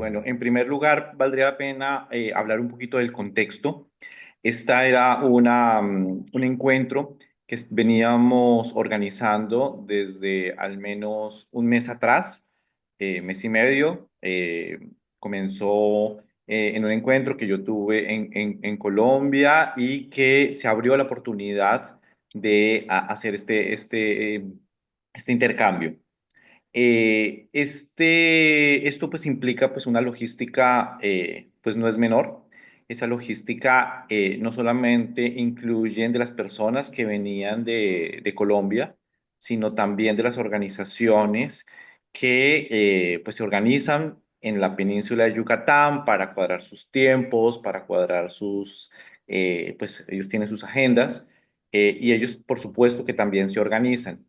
Bueno, en primer lugar, valdría la pena hablar un poquito del contexto. Esta era un encuentro que veníamos organizando desde al menos un mes atrás, mes y medio. Comenzó en un encuentro que yo tuve en Colombia y que se abrió la oportunidad de hacer este intercambio. Esto pues implica pues una logística pues no es menor. Esa logística no solamente incluye de las personas que venían de Colombia, sino también de las organizaciones que pues se organizan en la península de Yucatán para cuadrar sus tiempos, para cuadrar pues ellos tienen sus agendas y ellos por supuesto que también se organizan.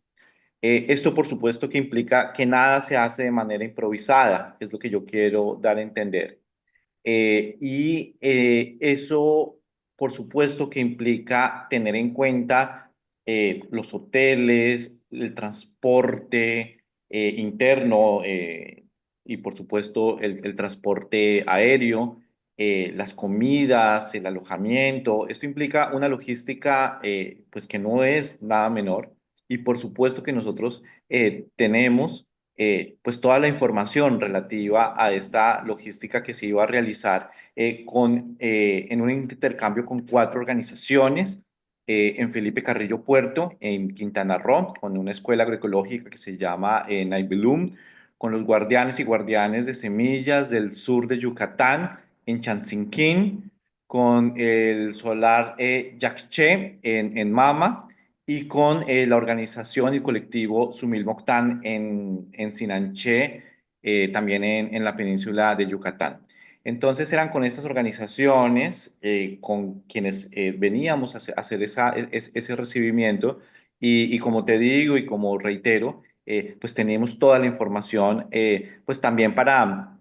Esto, por supuesto, que implica que nada se hace de manera improvisada, es lo que yo quiero dar a entender. Eso, por supuesto, que implica tener en cuenta los hoteles, el transporte interno y, por supuesto, el transporte aéreo, las comidas, el alojamiento. Esto implica una logística, pues, que no es nada menor. Y, por supuesto, que nosotros tenemos pues toda la información relativa a esta logística que se iba a realizar en un intercambio con cuatro organizaciones en Felipe Carrillo Puerto, en Quintana Roo, con una escuela agroecológica que se llama Naibelum, con los guardianes y guardianes de semillas del sur de Yucatán, en Chansinquín, con el solar Yaxché en Mama y con la organización y colectivo Sumil Moctán en Sinanché, también en la península de Yucatán. Entonces eran con estas organizaciones con quienes veníamos a hacer ese recibimiento y como te digo y como reitero, pues tenemos toda la información pues también para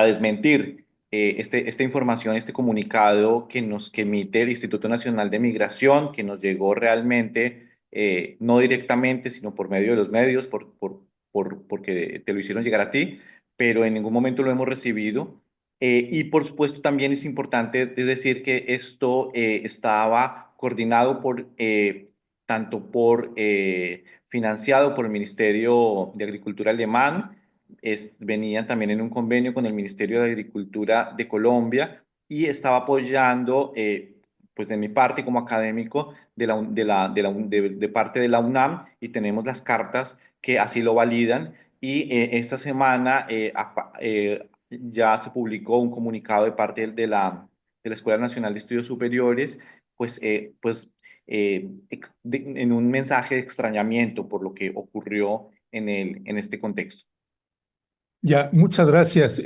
desmentir esta información, este comunicado que emite el Instituto Nacional de Migración, que nos llegó realmente, no directamente, sino por medio de los medios, porque te lo hicieron llegar a ti, pero en ningún momento lo hemos recibido. Y por supuesto también es importante decir que esto estaba coordinado tanto financiado por el Ministerio de Agricultura alemán, venían también en un convenio con el Ministerio de Agricultura de Colombia y estaba apoyando, pues de mi parte como académico, de parte de la UNAM y tenemos las cartas que así lo validan. Y esta semana ya se publicó un comunicado de parte de la Escuela Nacional de Estudios Superiores, pues en un mensaje de extrañamiento por lo que ocurrió en este contexto. Ya, muchas gracias,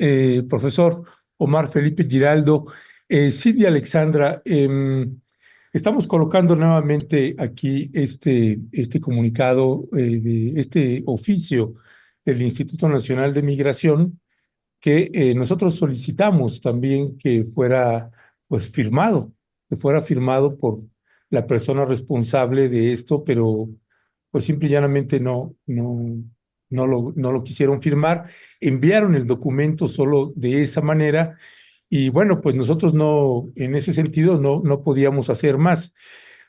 profesor Omar Felipe Giraldo. Cindy Alexandra, estamos colocando nuevamente aquí este comunicado de este oficio del Instituto Nacional de Migración que nosotros solicitamos también que fuera pues firmado, que fuera firmado por la persona responsable de esto, pero pues simple y llanamente no lo quisieron firmar, enviaron el documento solo de esa manera y bueno, pues nosotros no, en ese sentido no podíamos hacer más,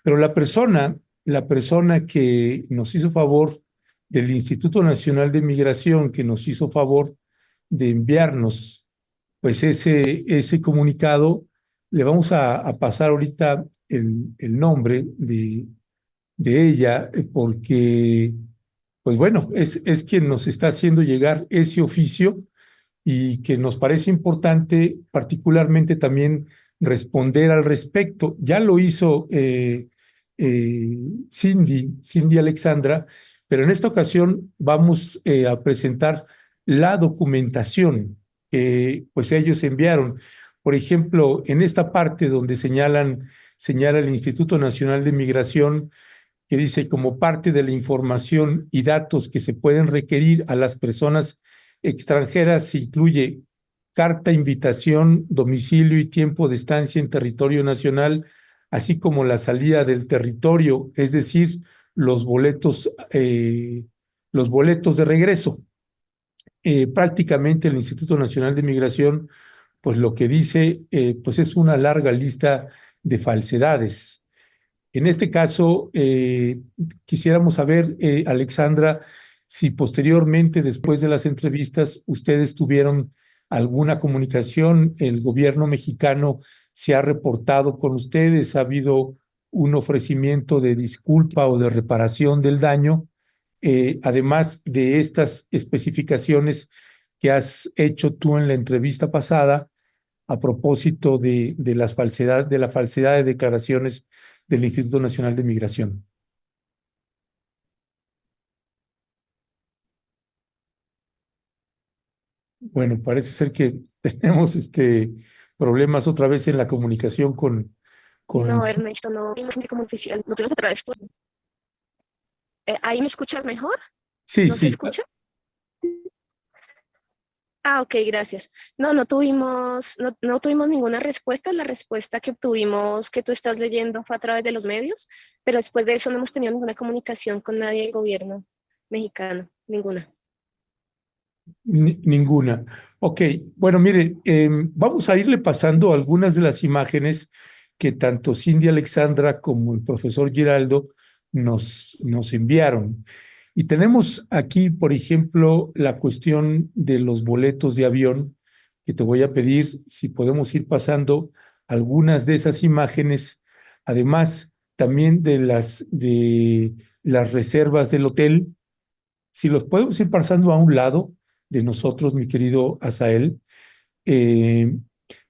pero la persona que nos hizo favor del Instituto Nacional de Migración, que nos hizo favor de enviarnos pues ese comunicado, le vamos a pasar ahorita el nombre de ella, porque, pues bueno, es quien nos está haciendo llegar ese oficio y que nos parece importante particularmente también responder al respecto. Ya lo hizo Cindy Alexandra, pero en esta ocasión vamos a presentar la documentación que pues ellos enviaron. Por ejemplo, en esta parte donde señala el Instituto Nacional de Migración, que dice como parte de la información y datos que se pueden requerir a las personas extranjeras, se incluye carta, invitación, domicilio y tiempo de estancia en territorio nacional, así como la salida del territorio, es decir, los boletos, los boletos de regreso. prácticamente el Instituto Nacional de Migración, pues lo que dice, pues es una larga lista de falsedades. En este caso, quisiéramos saber, Alexandra, si posteriormente, después de las entrevistas, ustedes tuvieron alguna comunicación, el gobierno mexicano se ha reportado con ustedes, ha habido un ofrecimiento de disculpa o de reparación del daño, además de estas especificaciones que has hecho tú en la entrevista pasada a propósito de las de la falsedad de declaraciones del Instituto Nacional de Migración. Bueno, parece ser que tenemos problemas otra vez en la comunicación con... No, Ernesto, no vimos ni como oficial, lo tuvimos a través tuyo. ¿Ahí me escuchas mejor? Sí, ¿No se sí, escucha? Ah, ok, gracias. No, no tuvimos ninguna respuesta. La respuesta que obtuvimos, que tú estás leyendo, fue a través de los medios, pero después de eso no hemos tenido ninguna comunicación con nadie del gobierno mexicano, ninguna. ninguna. Ok, bueno, mire, vamos a irle pasando algunas de las imágenes que tanto Cindy Alexandra como el profesor Giraldo nos enviaron. Y tenemos aquí, por ejemplo, la cuestión de los boletos de avión, que te voy a pedir si podemos ir pasando algunas de esas imágenes, además también de las reservas del hotel. Si los podemos ir pasando a un lado de nosotros, mi querido Asael, eh,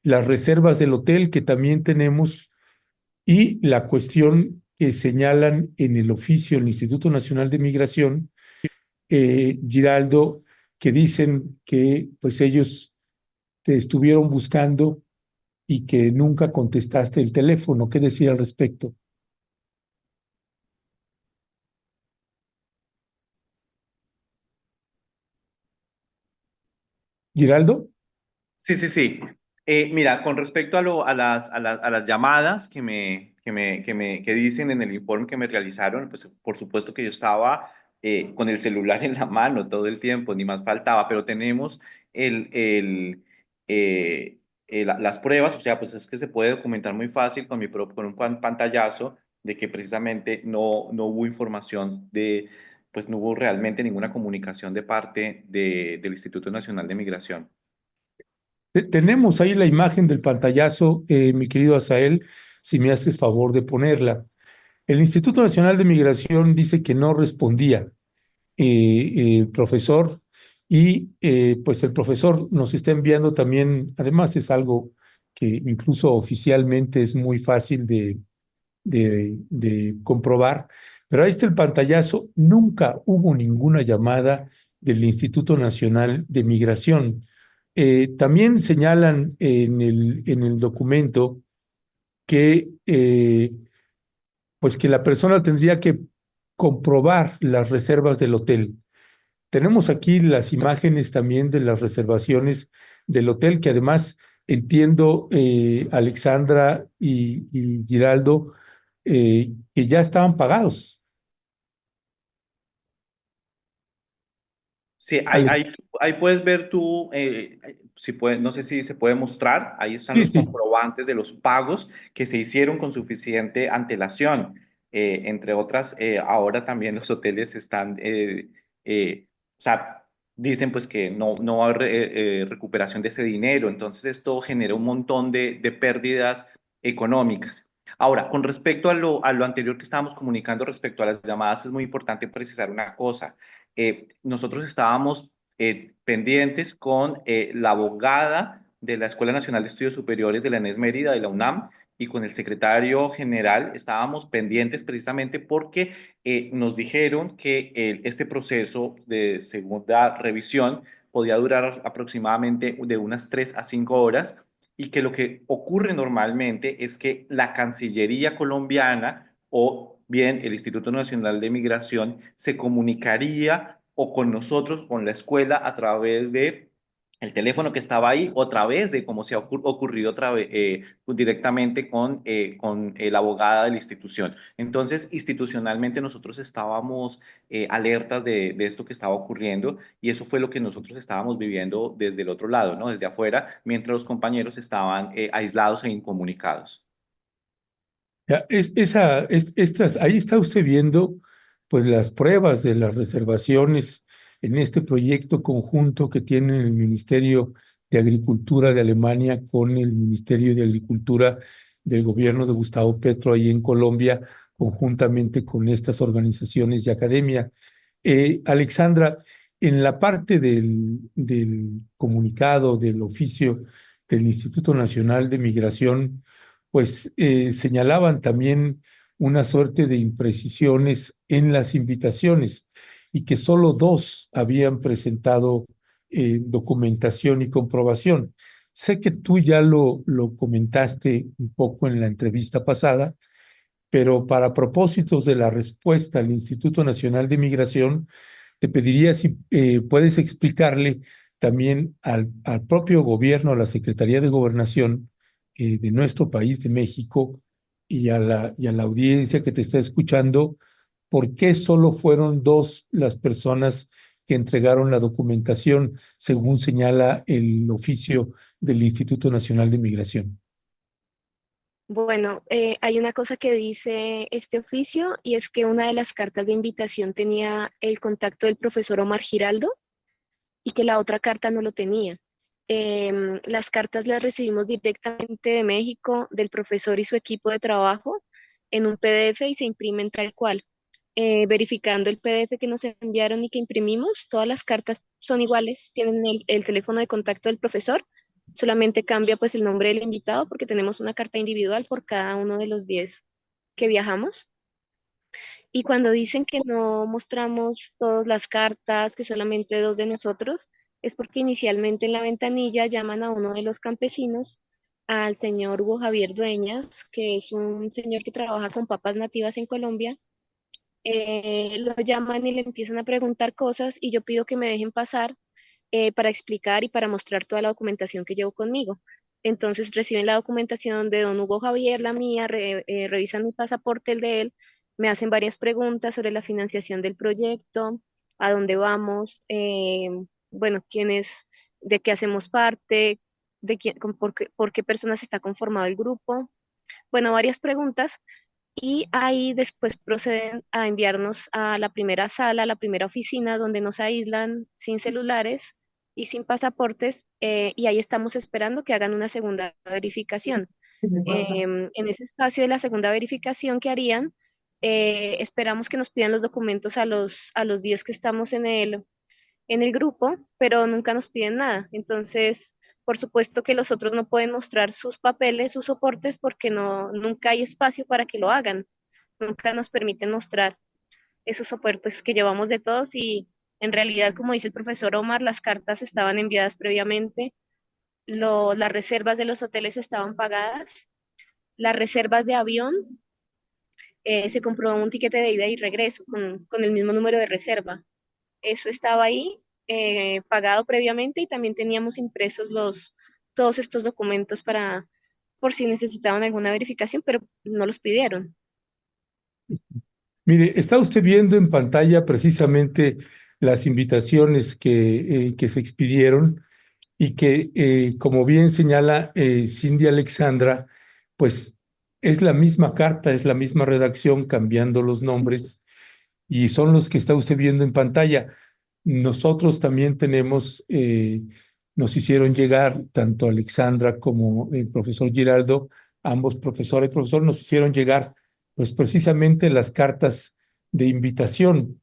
las reservas del hotel que también tenemos y la cuestión que señalan en el oficio del Instituto Nacional de Migración, Giraldo, que dicen que pues ellos te estuvieron buscando y que nunca contestaste el teléfono. ¿Qué decir al respecto? Giraldo. Sí, sí, sí. Mira, con respecto a las llamadas que dicen en el informe que me realizaron, pues por supuesto que yo estaba con el celular en la mano todo el tiempo, ni más faltaba, pero tenemos el, el, las pruebas, o sea, pues es que se puede documentar muy fácil con un pantallazo de que precisamente no hubo información pues no hubo realmente ninguna comunicación de parte del Instituto Nacional de Migración. Tenemos ahí la imagen del pantallazo, mi querido Asael, si me haces favor de ponerla. El Instituto Nacional de Migración dice que no respondía el profesor y pues el profesor nos está enviando también, además es algo que incluso oficialmente es muy fácil de comprobar, pero ahí está el pantallazo, nunca hubo ninguna llamada del Instituto Nacional de Migración. También señalan en el documento que pues que la persona tendría que comprobar las reservas del hotel. Tenemos aquí las imágenes también de las reservaciones del hotel, que además entiendo, Alexandra y Giraldo, que ya estaban pagados. Sí, Ale- ahí puedes ver tú, si puede, no sé si se puede mostrar, ahí están Sí, los sí. comprobantes de los pagos que se hicieron con suficiente antelación. Entre otras, ahora también los hoteles están, o sea, dicen pues que no va a haber recuperación de ese dinero, entonces esto genera un montón de pérdidas económicas. Ahora, con respecto a lo anterior que estábamos comunicando respecto a las llamadas, es muy importante precisar una cosa. Nosotros estábamos pendientes con la abogada de la Escuela Nacional de Estudios Superiores de la ENES Mérida, de la UNAM, y con el secretario general estábamos pendientes precisamente porque nos dijeron que este proceso de segunda revisión podía durar aproximadamente de unas 3 a 5 horas y que lo que ocurre normalmente es que la Cancillería colombiana o bien el Instituto Nacional de Migración se comunicaría o con nosotros, con la escuela, a través de el teléfono que estaba ahí, otra vez de cómo se ha ocurrido otra vez, directamente con la abogada de la institución. Entonces, institucionalmente nosotros estábamos alertas de esto que estaba ocurriendo y eso fue lo que nosotros estábamos viviendo desde el otro lado, ¿no? Desde afuera, mientras los compañeros estaban aislados e incomunicados. Ya, ahí está usted viendo pues las pruebas de las reservaciones en este proyecto conjunto que tiene el Ministerio de Agricultura de Alemania con el Ministerio de Agricultura del gobierno de Gustavo Petro ahí en Colombia, conjuntamente con estas organizaciones de academia. Alexandra, en la parte del comunicado, del oficio del Instituto Nacional de Migración, pues señalaban también una suerte de imprecisiones en las invitaciones y que solo dos habían presentado documentación y comprobación. Sé que tú ya lo comentaste un poco en la entrevista pasada, pero para propósitos de la respuesta al Instituto Nacional de Migración, te pediría si puedes explicarle también al propio gobierno, a la Secretaría de Gobernación de nuestro país, de México, y a la audiencia que te está escuchando, por qué solo fueron dos las personas que entregaron la documentación, según señala el oficio del Instituto Nacional de Migración. Bueno, hay una cosa que dice este oficio y es que una de las cartas de invitación tenía el contacto del profesor Omar Giraldo y que la otra carta no lo tenía. Las cartas las recibimos directamente de México, del profesor y su equipo de trabajo, en un PDF y se imprimen tal cual. Verificando el PDF que nos enviaron y que imprimimos, todas las cartas son iguales, tienen el teléfono de contacto del profesor, solamente cambia pues el nombre del invitado porque tenemos una carta individual por cada uno de los 10 que viajamos. Y cuando dicen que no mostramos todas las cartas, que solamente dos de nosotros, es porque inicialmente en la ventanilla llaman a uno de los campesinos, al señor Hugo Javier Dueñas, que es un señor que trabaja con papas nativas en Colombia. Lo llaman y le empiezan a preguntar cosas y yo pido que me dejen pasar para explicar y para mostrar toda la documentación que llevo conmigo. Entonces reciben la documentación de don Hugo Javier, la mía, revisan mi pasaporte, el de él, me hacen varias preguntas sobre la financiación del proyecto, a dónde vamos, bueno, quién es, de qué hacemos parte, de quién, por qué personas está conformado el grupo. Bueno, varias preguntas y ahí después proceden a enviarnos a la primera sala, a la primera oficina, donde nos aíslan sin celulares y sin pasaportes, y ahí estamos esperando que hagan una segunda verificación. En ese espacio de la segunda verificación que harían, esperamos que nos pidan los documentos a los días que estamos en el grupo, pero nunca nos piden nada. Entonces, por supuesto que los otros no pueden mostrar sus papeles, sus soportes, porque nunca hay espacio para que lo hagan. Nunca nos permiten mostrar esos soportes que llevamos de todos y en realidad, como dice el profesor Omar, las cartas estaban enviadas previamente, las reservas de los hoteles estaban pagadas, las reservas de avión, se compró un tiquete de ida y regreso con el mismo número de reserva. Eso estaba ahí, pagado previamente y también teníamos impresos todos estos documentos por si necesitaban alguna verificación, pero no los pidieron. Mire, está usted viendo en pantalla precisamente las invitaciones que se expidieron y que, como bien señala Cindy Alexandra, pues es la misma carta, es la misma redacción, cambiando los nombres, y son los que está usted viendo en pantalla. Nosotros también tenemos, nos hicieron llegar, tanto Alexandra como el profesor Giraldo, ambos profesores y profesor, nos hicieron llegar, pues precisamente las cartas de invitación.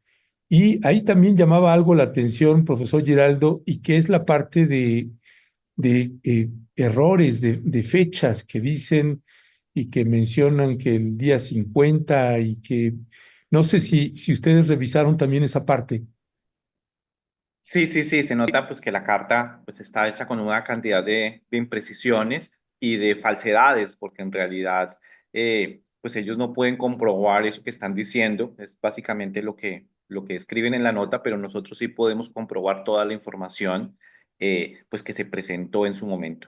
Y ahí también llamaba algo la atención, profesor Giraldo, y que es la parte de errores, de fechas que dicen y que mencionan que el día 50 y que no sé si ustedes revisaron también esa parte. Sí, sí, sí, se nota pues que la carta pues está hecha con una cantidad de imprecisiones y de falsedades, porque en realidad pues ellos no pueden comprobar eso que están diciendo, es básicamente lo que escriben en la nota, pero nosotros sí podemos comprobar toda la información. pues que se presentó en su momento.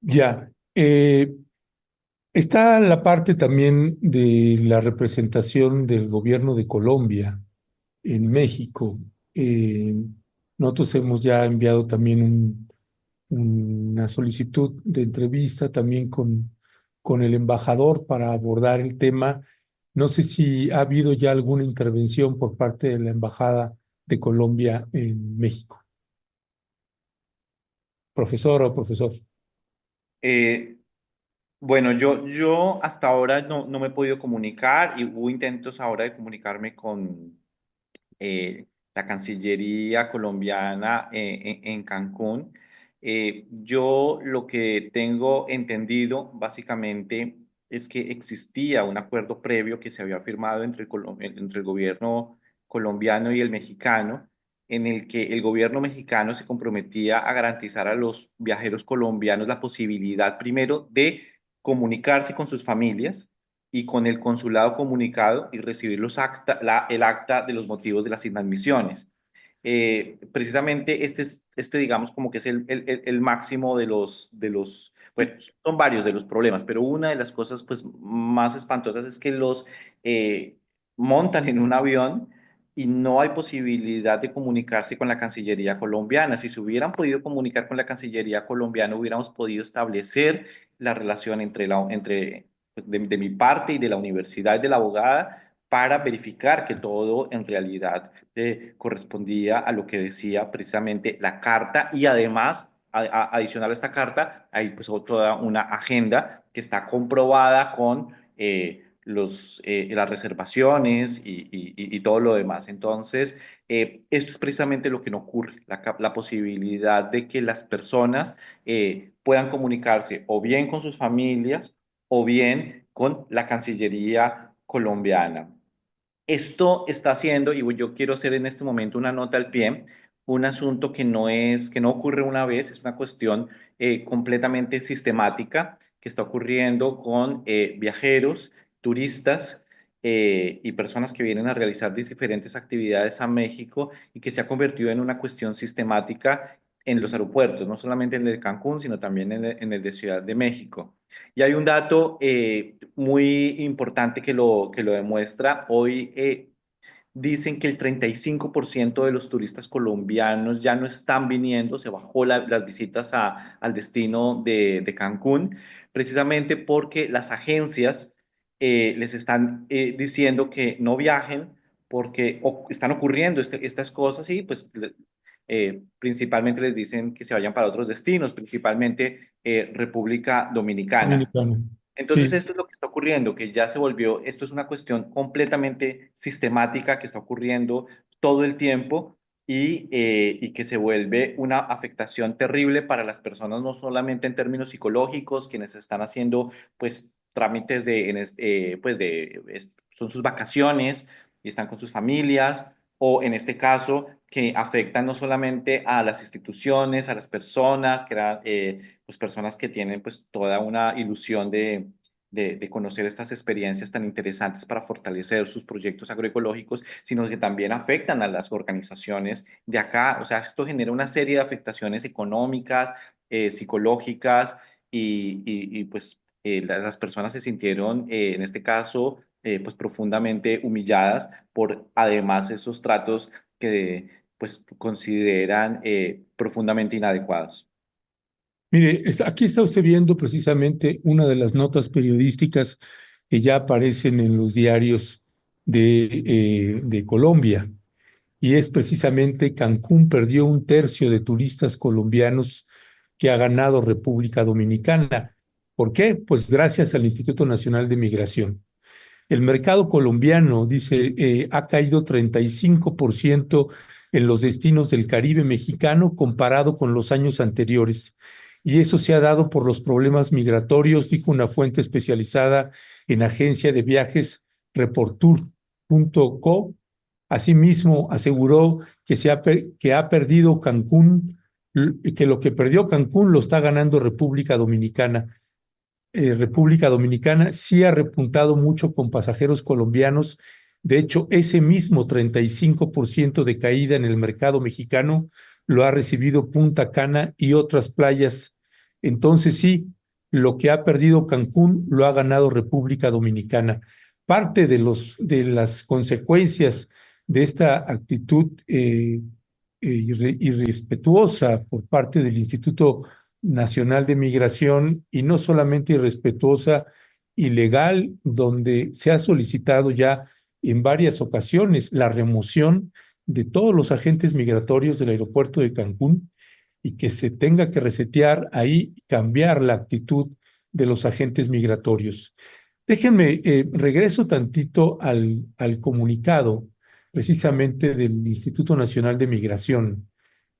Ya. Está la parte también de la representación del gobierno de Colombia en México. Eh, Nosotros hemos ya enviado también una solicitud de entrevista también con el embajador para abordar el tema. No sé si ha habido ya alguna intervención por parte de la Embajada de Colombia en México. Profesor o profesor. Eh, bueno, yo hasta ahora no me he podido comunicar y hubo intentos ahora de comunicarme con la Cancillería colombiana en Cancún. Yo lo que tengo entendido básicamente es que existía un acuerdo previo que se había firmado entre el gobierno colombiano y el mexicano, en el que el gobierno mexicano se comprometía a garantizar a los viajeros colombianos la posibilidad primero de comunicarse con sus familias y con el consulado comunicado y recibir el acta de los motivos de las inadmisiones. Precisamente digamos, como que es el máximo pues son varios de los problemas, pero una de las cosas pues más espantosas es que los montan en un avión y no hay posibilidad de comunicarse con la Cancillería colombiana. Si se hubieran podido comunicar con la Cancillería colombiana, hubiéramos podido establecer la relación entre de mi parte y de la universidad y de la abogada para verificar que todo en realidad correspondía a lo que decía precisamente la carta y además, adicional a esta carta, hay pues toda una agenda que está comprobada con las reservaciones y todo lo demás. Entonces, esto es precisamente lo que no ocurre, la posibilidad de que las personas puedan comunicarse o bien con sus familias o bien con la Cancillería colombiana. Esto está haciendo, y yo quiero hacer en este momento una nota al pie, un asunto que no ocurre una vez, es una cuestión completamente sistemática que está ocurriendo con viajeros, turistas y personas que vienen a realizar diferentes actividades a México y que se ha convertido en una cuestión sistemática en los aeropuertos, no solamente en el de Cancún, sino también en el de Ciudad de México. Y hay un dato muy importante que lo demuestra. Hoy dicen que el 35% de los turistas colombianos ya no están viniendo, se bajó las visitas al destino de Cancún, precisamente porque las agencias les están diciendo que no viajen porque están ocurriendo estas cosas y pues principalmente les dicen que se vayan para otros destinos, principalmente República Dominicana. Dominicano. Entonces, Sí. esto es lo que está ocurriendo, que ya se volvió, esto es una cuestión completamente sistemática que está ocurriendo todo el tiempo y que se vuelve una afectación terrible para las personas, no solamente en términos psicológicos, quienes están haciendo, pues, trámites son sus vacaciones y están con sus familias, o en este caso, que afectan no solamente a las instituciones, a las personas, que eran pues personas que tienen pues toda una ilusión de conocer estas experiencias tan interesantes para fortalecer sus proyectos agroecológicos, sino que también afectan a las organizaciones de acá. O sea, esto genera una serie de afectaciones económicas, psicológicas pues las personas se sintieron en este caso pues profundamente humilladas por además esos tratos que pues consideran profundamente inadecuados. Mire, aquí está usted viendo precisamente una de las notas periodísticas que ya aparecen en los diarios de Colombia, y es precisamente Cancún perdió un tercio de turistas colombianos que ha ganado República Dominicana. ¿Por qué? Pues gracias al Instituto Nacional de Migración. El mercado colombiano, dice, ha caído 35% en los destinos del Caribe mexicano comparado con los años anteriores. Y eso se ha dado por los problemas migratorios, dijo una fuente especializada en agencia de viajes Reportour.co. Asimismo, aseguró que ha perdido Cancún, que lo que perdió Cancún lo está ganando República Dominicana. República Dominicana sí ha repuntado mucho con pasajeros colombianos. De hecho, ese mismo 35% de caída en el mercado mexicano lo ha recibido Punta Cana y otras playas. Entonces sí, lo que ha perdido Cancún lo ha ganado República Dominicana. Parte de las consecuencias de esta actitud irrespetuosa por parte del Instituto Nacional de Migración, y no solamente irrespetuosa, ilegal, donde se ha solicitado ya en varias ocasiones la remoción de todos los agentes migratorios del aeropuerto de Cancún, y que se tenga que resetear ahí, cambiar la actitud de los agentes migratorios. Déjenme, regreso tantito al comunicado precisamente del Instituto Nacional de Migración.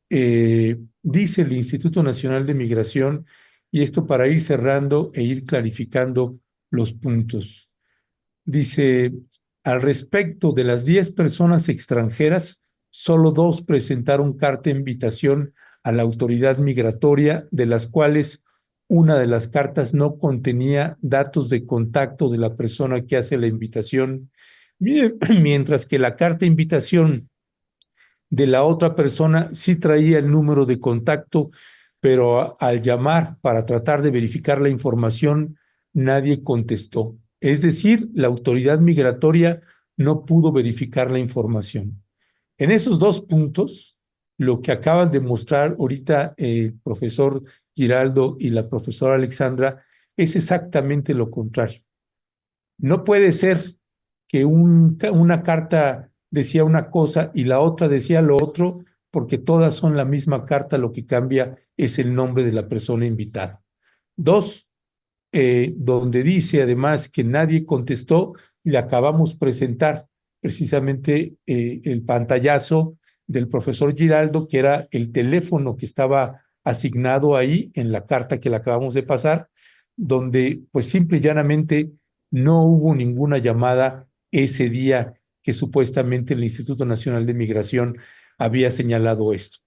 Dice el Instituto Nacional de Migración, y esto para ir cerrando e ir clarificando los puntos. Dice, al respecto de las 10 personas extranjeras, solo 2 presentaron carta de invitación a la autoridad migratoria, de las cuales una de las cartas no contenía datos de contacto de la persona que hace la invitación, mientras que la carta de invitación de la otra persona sí traía el número de contacto, pero al llamar para tratar de verificar la información, nadie contestó. Es decir, la autoridad migratoria no pudo verificar la información. En esos 2 puntos, lo que acaban de mostrar ahorita el profesor Giraldo y la profesora Alexandra es exactamente lo contrario. No puede ser que una carta decía una cosa y la otra decía lo otro, porque todas son la misma carta, lo que cambia es el nombre de la persona invitada. 2, donde dice además que nadie contestó, y le acabamos de presentar precisamente el pantallazo del profesor Giraldo, que era el teléfono que estaba asignado ahí en la carta que le acabamos de pasar, donde pues simple y llanamente no hubo ninguna llamada ese día que supuestamente el Instituto Nacional de Migración había señalado esto.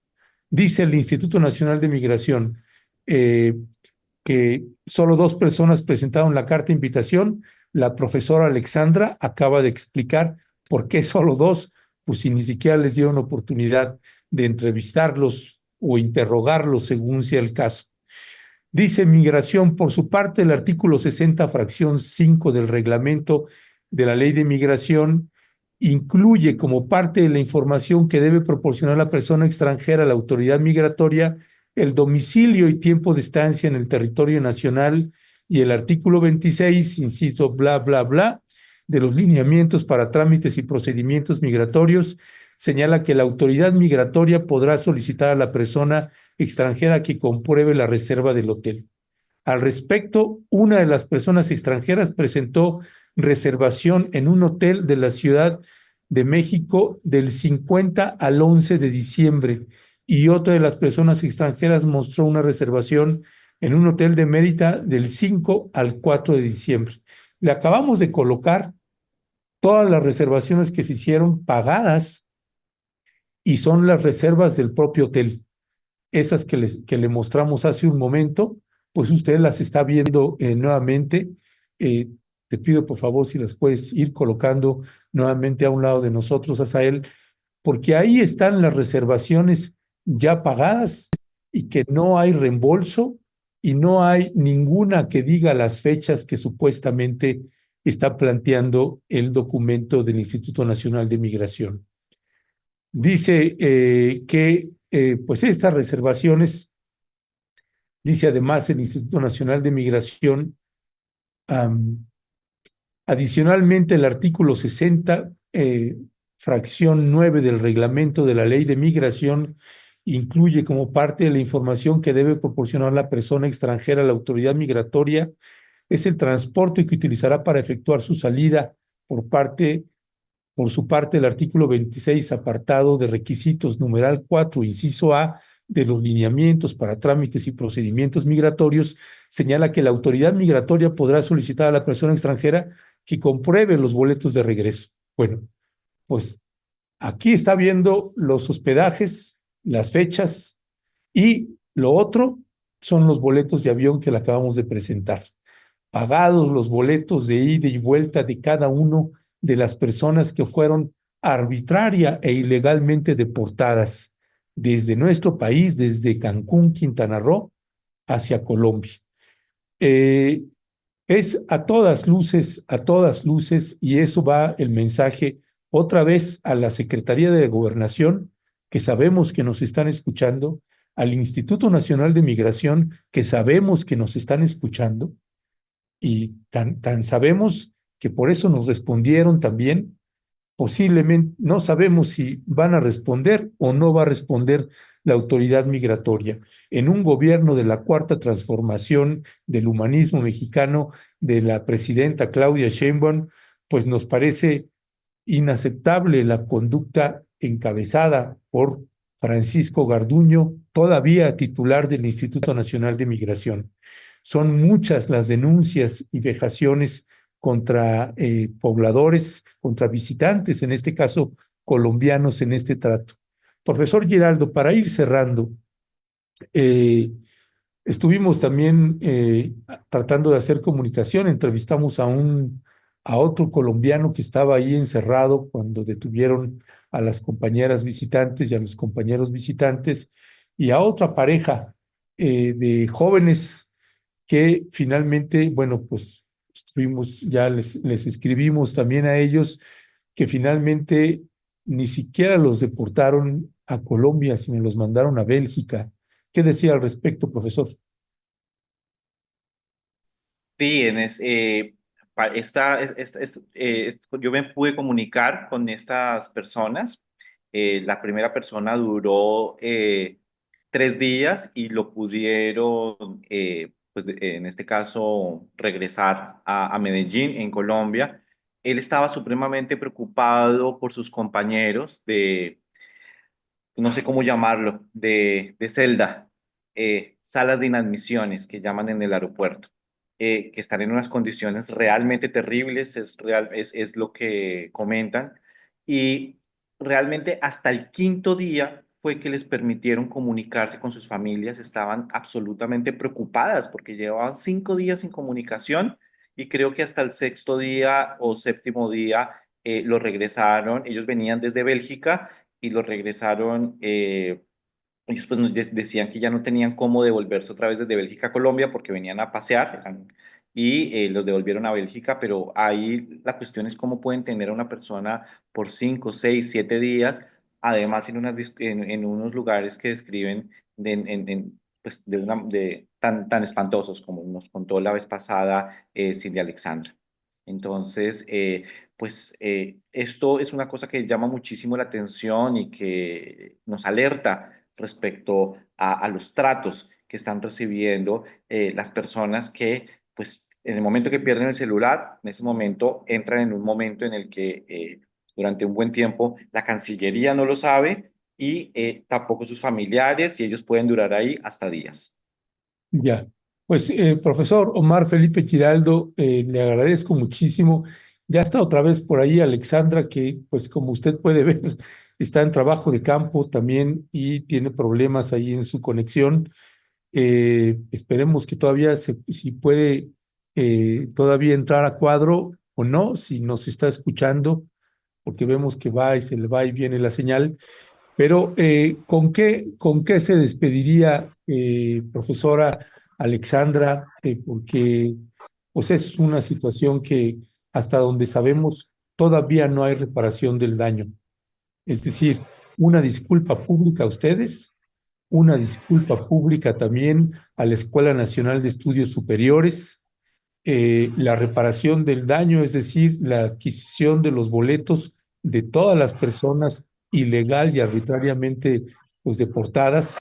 Dice el Instituto Nacional de Migración que solo 2 personas presentaron la carta de invitación. La profesora Alexandra acaba de explicar por qué solo 2, pues si ni siquiera les dieron oportunidad de entrevistarlos o interrogarlos según sea el caso. Dice Migración, por su parte, el artículo 60, fracción 5 del reglamento de la Ley de Migración incluye como parte de la información que debe proporcionar la persona extranjera a la autoridad migratoria el domicilio y tiempo de estancia en el territorio nacional, y el artículo 26, inciso bla, bla, bla, de los lineamientos para trámites y procedimientos migratorios, señala que la autoridad migratoria podrá solicitar a la persona extranjera que compruebe la reserva del hotel. Al respecto, una de las personas extranjeras presentó reservación en un hotel de la Ciudad de México del 50 al 11 de diciembre, y otra de las personas extranjeras mostró una reservación en un hotel de Mérida del 5 al 4 de diciembre. Le acabamos de colocar todas las reservaciones que se hicieron pagadas, y son las reservas del propio hotel. Esas que le mostramos hace un momento, pues usted las está viendo nuevamente. Te pido por favor si las puedes ir colocando nuevamente a un lado de nosotros, Asael, porque ahí están las reservaciones ya pagadas, y que no hay reembolso y no hay ninguna que diga las fechas que supuestamente está planteando el documento del Instituto Nacional de Migración. Dice que pues estas reservaciones, dice además el Instituto Nacional de Migración, adicionalmente el artículo 60, fracción 9 del reglamento de la Ley de Migración, incluye como parte de la información que debe proporcionar la persona extranjera a la autoridad migratoria es el transporte que utilizará para efectuar su salida. Por su parte, el artículo 26, apartado de requisitos, numeral 4, inciso A, de los lineamientos para trámites y procedimientos migratorios, señala que la autoridad migratoria podrá solicitar a la persona extranjera que compruebe los boletos de regreso. Bueno, pues aquí está viendo los hospedajes, las fechas, y lo otro son los boletos de avión que le acabamos de presentar. Pagados los boletos de ida y vuelta de cada uno de las personas que fueron arbitraria e ilegalmente deportadas. desde nuestro país, desde Cancún, Quintana Roo, hacia Colombia. Es a todas luces, y eso va el mensaje otra vez a la Secretaría de Gobernación, que sabemos que nos están escuchando, al Instituto Nacional de Migración, que sabemos que nos están escuchando, y tan sabemos que por eso nos respondieron también. Posiblemente no sabemos si van a responder o no va a responder la autoridad migratoria. En un gobierno de la cuarta transformación del humanismo mexicano de la presidenta Claudia Sheinbaum, pues nos parece inaceptable la conducta encabezada por Francisco Garduño, todavía titular del Instituto Nacional de Migración. Son muchas las denuncias y vejaciones contra pobladores, contra visitantes, en este caso colombianos, en este trato. Profesor Giraldo, para ir cerrando, eh, estuvimos también tratando de hacer comunicación, entrevistamos a otro colombiano que estaba ahí encerrado cuando detuvieron a las compañeras visitantes y a los compañeros visitantes, y a otra pareja de jóvenes que finalmente, bueno, pues estuvimos, ya les escribimos también a ellos, que finalmente ni siquiera los deportaron a Colombia, sino los mandaron a Bélgica. ¿Qué decía al respecto, profesor? Sí, yo me pude comunicar con estas personas. La primera persona duró 3 días y lo pudieron, en este caso, regresar a Medellín, en Colombia. Él estaba supremamente preocupado por sus compañeros no sé cómo llamarlo, de celda, salas de inadmisiones que llaman en el aeropuerto, que están en unas condiciones realmente terribles, es lo que comentan, y realmente hasta el quinto día fue que les permitieron comunicarse con sus familias, estaban absolutamente preocupadas porque llevaban 5 días sin comunicación y creo que hasta el sexto día o séptimo día los regresaron, ellos venían desde Bélgica y los regresaron. Ellos pues decían que ya no tenían cómo devolverse otra vez desde Bélgica a Colombia porque venían a pasear y los devolvieron a Bélgica, pero ahí la cuestión es cómo pueden tener a una persona por 5, 6, 7 días, además en unos lugares que describen pues tan espantosos como nos contó la vez pasada Cindy Alexandra. Entonces, esto es una cosa que llama muchísimo la atención y que nos alerta respecto a los tratos que están recibiendo las personas que, pues, en el momento que pierden el celular, en ese momento entran en un momento en el que durante un buen tiempo la Cancillería no lo sabe y tampoco sus familiares y ellos pueden durar ahí hasta días. Ya, pues profesor Omar Felipe Giraldo, le agradezco muchísimo. Ya está otra vez por ahí Alexandra, que pues como usted puede ver, está en trabajo de campo también y tiene problemas ahí en su conexión. Esperemos que todavía si puede todavía entrar a cuadro o no, si nos está escuchando, porque vemos que va y se le va y viene la señal. Pero, con qué se despediría, profesora Alexandra? Porque pues es una situación que hasta donde sabemos todavía no hay reparación del daño. Es decir, una disculpa pública a ustedes, una disculpa pública también a la Escuela Nacional de Estudios Superiores, la reparación del daño, es decir, la adquisición de los boletos de todas las personas ilegal y arbitrariamente pues, deportadas,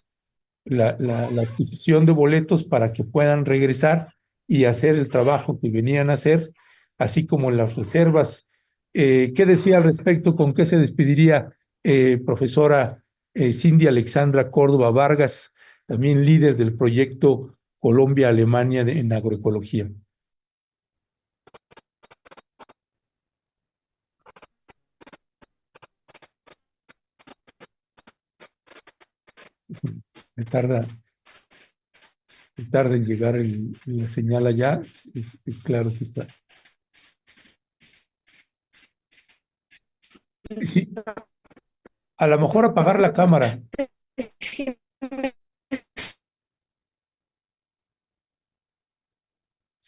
la adquisición de boletos para que puedan regresar y hacer el trabajo que venían a hacer, así como las reservas. ¿Qué decía al respecto? ¿Con qué se despediría, profesora Cindy Alexandra Córdoba Vargas, también líder del proyecto Colombia-Alemania en agroecología? Me tarda, me tarda en llegar la señal allá, es claro que está. Sí, a lo mejor apagar la cámara.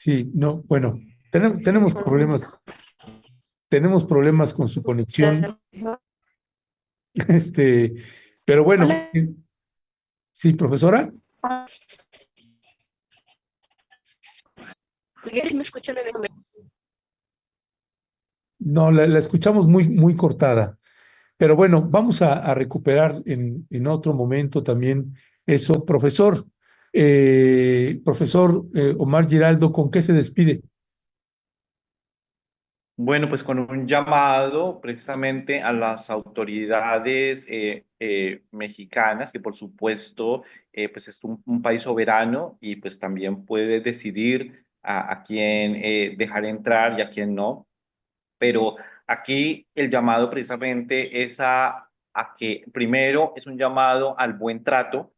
Sí, no, bueno, tenemos problemas con su conexión, este, pero bueno, Hola, sí, profesora, Miguel, ¿sí me escuchan en el momento? no, la escuchamos muy, muy cortada. Pero bueno, vamos a recuperar en otro momento también eso. Profesor Omar Giraldo, ¿con qué se despide? Bueno, pues con un llamado precisamente a las autoridades mexicanas, que por supuesto pues es un país soberano y pues también puede decidir a quién dejar entrar y a quién no. Pero aquí el llamado precisamente es a que primero es un llamado al buen trato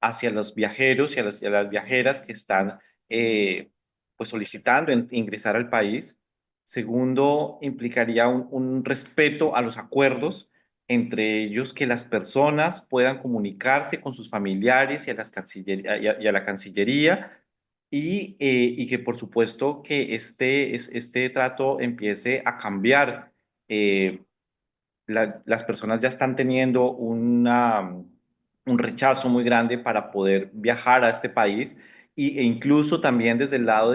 hacia los viajeros y a las viajeras que están pues solicitando ingresar al país. Segundo, implicaría un respeto a los acuerdos, entre ellos que las personas puedan comunicarse con sus familiares y a, y a la Cancillería y que por supuesto que este trato empiece a cambiar. Eh, las personas ya están teniendo un rechazo muy grande para poder viajar a este país e incluso también desde el lado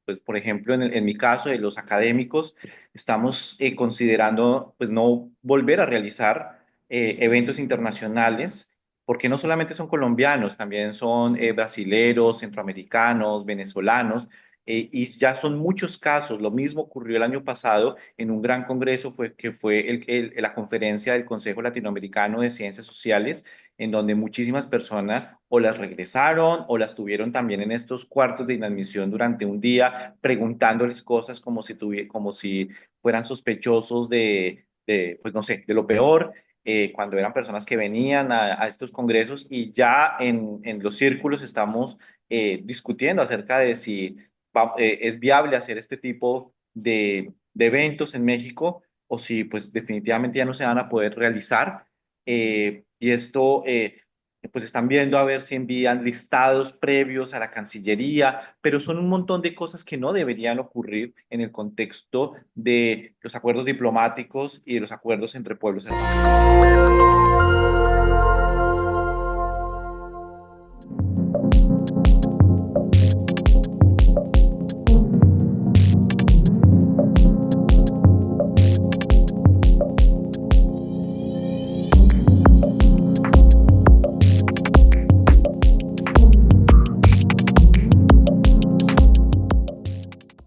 pues por ejemplo, en mi caso, de los académicos, estamos considerando pues no volver a realizar eventos internacionales porque no solamente son colombianos, también son brasileros, centroamericanos, venezolanos, y ya son muchos casos. Lo mismo ocurrió el año pasado en un gran congreso que fue la conferencia del Consejo Latinoamericano de Ciencias Sociales, en donde muchísimas personas o las regresaron o las tuvieron también en estos cuartos de inadmisión durante un día, preguntándoles cosas como si fueran sospechosos pues no sé, de lo peor. Cuando eran personas que venían a estos congresos y ya en los círculos estamos discutiendo acerca de si es viable hacer este tipo de eventos en México o si pues definitivamente ya no se van a poder realizar. Y esto pues están viendo a ver si envían listados previos a la Cancillería, pero son un montón de cosas que no deberían ocurrir en el contexto de los acuerdos diplomáticos y de los acuerdos entre pueblos hermanos.